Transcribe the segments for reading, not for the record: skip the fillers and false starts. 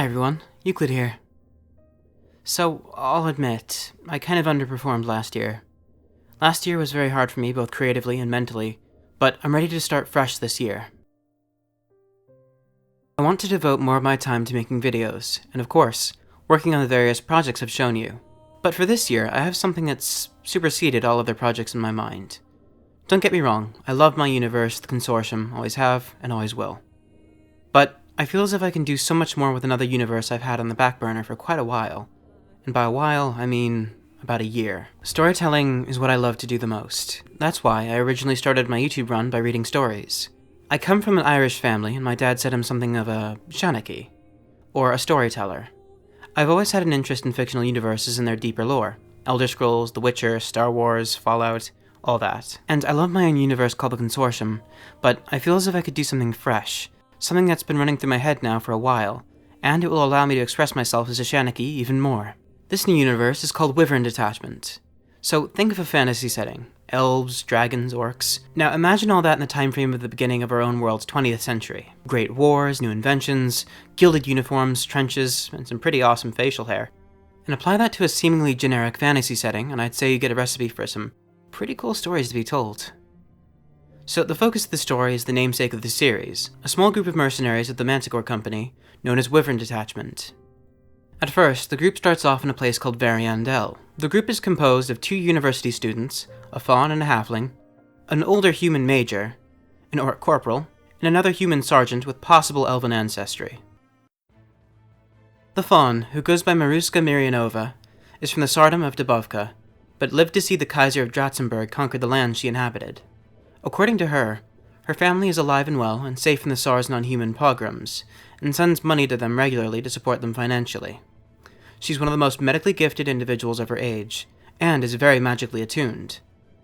Hi everyone, Euclid here. So, I'll admit, I kind of underperformed last year. Last year was very hard for me both creatively and mentally, but I'm ready to start fresh this year. I want to devote more of my time to making videos, and of course, working on the various projects I've shown you. But for this year, I have something that's superseded all other projects in my mind. Don't get me wrong, I love my universe, the Consortium, always have, and always will. But I feel as if I can do so much more with another universe I've had on the back burner for quite a while. And by a while, I mean about a year. Storytelling is what I love to do the most. That's why I originally started my YouTube run by reading stories. I come from an Irish family, and my dad said I'm something of a Shanachie, or a storyteller. I've always had an interest in fictional universes and their deeper lore. Elder Scrolls, The Witcher, Star Wars, Fallout, all that. And I love my own universe called the Consortium, but I feel as if I could do something fresh, something that's been running through my head now for a while, and it will allow me to express myself as a Shanachie even more. This new universe is called Wyvern Detachment. So think of a fantasy setting. Elves, dragons, orcs. Now imagine all that in the time frame of the beginning of our own world's 20th century. Great wars, new inventions, gilded uniforms, trenches, and some pretty awesome facial hair. And apply that to a seemingly generic fantasy setting, and I'd say you get a recipe for some pretty cool stories to be told. So the focus of the story is the namesake of the series, a small group of mercenaries of the Manticore Company, known as Wyvern Detachment. At first, the group starts off in a place called Variandel. The group is composed of 2 university students, a faun and a halfling, an older human major, an orc corporal, and another human sergeant with possible elven ancestry. The faun, who goes by Maruska Miryanova, is from the Tsardom of Dubovka, but lived to see the Kaiser of Dratzenberg conquer the land she inhabited. According to her, her family is alive and well and safe from the Tsar's non-human pogroms, and sends money to them regularly to support them financially. She's one of the most medically gifted individuals of her age, and is very magically attuned.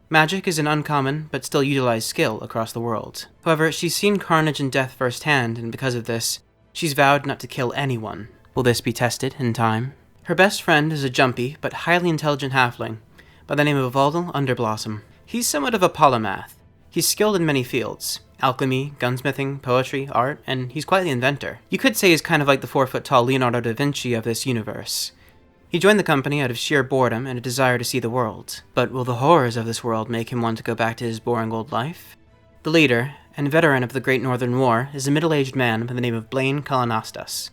Magic is an uncommon, but still utilized skill across the world. However, she's seen carnage and death firsthand, and because of this, she's vowed not to kill anyone. Will this be tested in time? Her best friend is a jumpy, but highly intelligent halfling, by the name of Valdel Underblossom. He's somewhat of a polymath. He's skilled in many fields. Alchemy, gunsmithing, poetry, art, and he's quite the inventor. You could say he's kind of like the 4-foot-tall Leonardo da Vinci of this universe. He joined the company out of sheer boredom and a desire to see the world. But will the horrors of this world make him want to go back to his boring old life? The leader, and veteran of the Great Northern War, is a middle-aged man by the name of Blaine Kalanastas.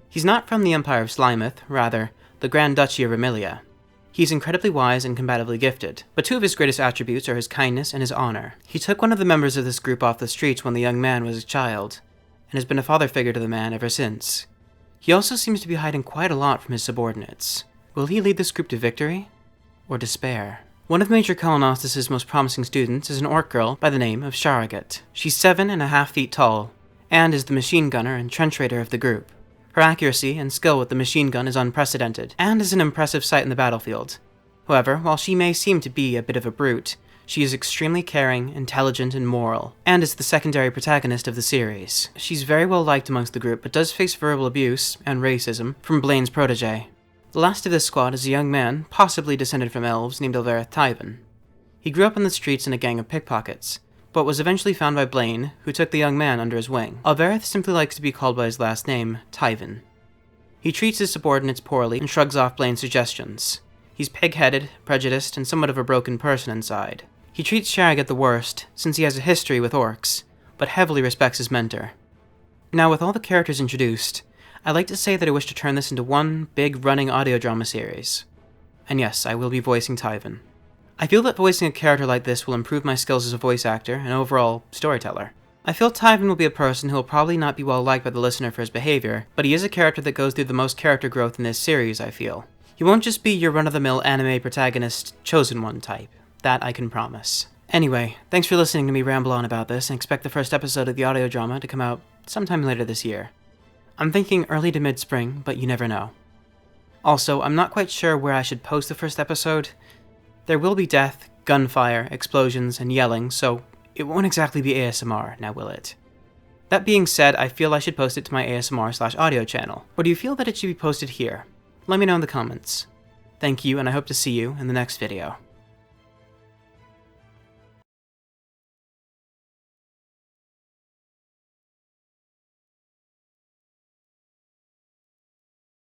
He's not from the Empire of Slimeth, rather, the Grand Duchy of Emilia. He's incredibly wise and combatively gifted, but 2 of his greatest attributes are his kindness and his honor. He took one of the members of this group off the streets when the young man was a child, and has been a father figure to the man ever since. He also seems to be hiding quite a lot from his subordinates. Will he lead this group to victory? Or despair? One of Major Kalanastas' most promising students is an orc girl by the name of Sharagat. She's 7.5 feet tall, and is the machine gunner and trench raider of the group. Her accuracy and skill with the machine gun is unprecedented, and is an impressive sight in the battlefield. However, while she may seem to be a bit of a brute, she is extremely caring, intelligent, and moral, and is the secondary protagonist of the series. She's very well liked amongst the group, but does face verbal abuse, and racism, from Blaine's protege. The last of this squad is a young man, possibly descended from elves, named Alvereth Tyven. He grew up on the streets in a gang of pickpockets, but was eventually found by Blaine, who took the young man under his wing. Alvereth simply likes to be called by his last name, Tyven. He treats his subordinates poorly and shrugs off Blaine's suggestions. He's pig-headed, prejudiced, and somewhat of a broken person inside. He treats Sharagat the worst, since he has a history with orcs, but heavily respects his mentor. Now, with all the characters introduced, I'd like to say that I wish to turn this into one big running audio drama series. And yes, I will be voicing Tyven. I feel that voicing a character like this will improve my skills as a voice actor and overall storyteller. I feel Tyven will be a person who will probably not be well liked by the listener for his behavior, but he is a character that goes through the most character growth in this series, I feel. He won't just be your run-of-the-mill anime protagonist, chosen one type. That I can promise. Anyway, thanks for listening to me ramble on about this, and expect the first episode of the audio drama to come out sometime later this year. I'm thinking early to mid-spring, but you never know. Also, I'm not quite sure where I should post the first episode. There will be death, gunfire, explosions, and yelling, so it won't exactly be ASMR, now will it? That being said, I feel I should post it to my ASMR/audio channel. Or do you feel that it should be posted here? Let me know in the comments. Thank you, and I hope to see you in the next video.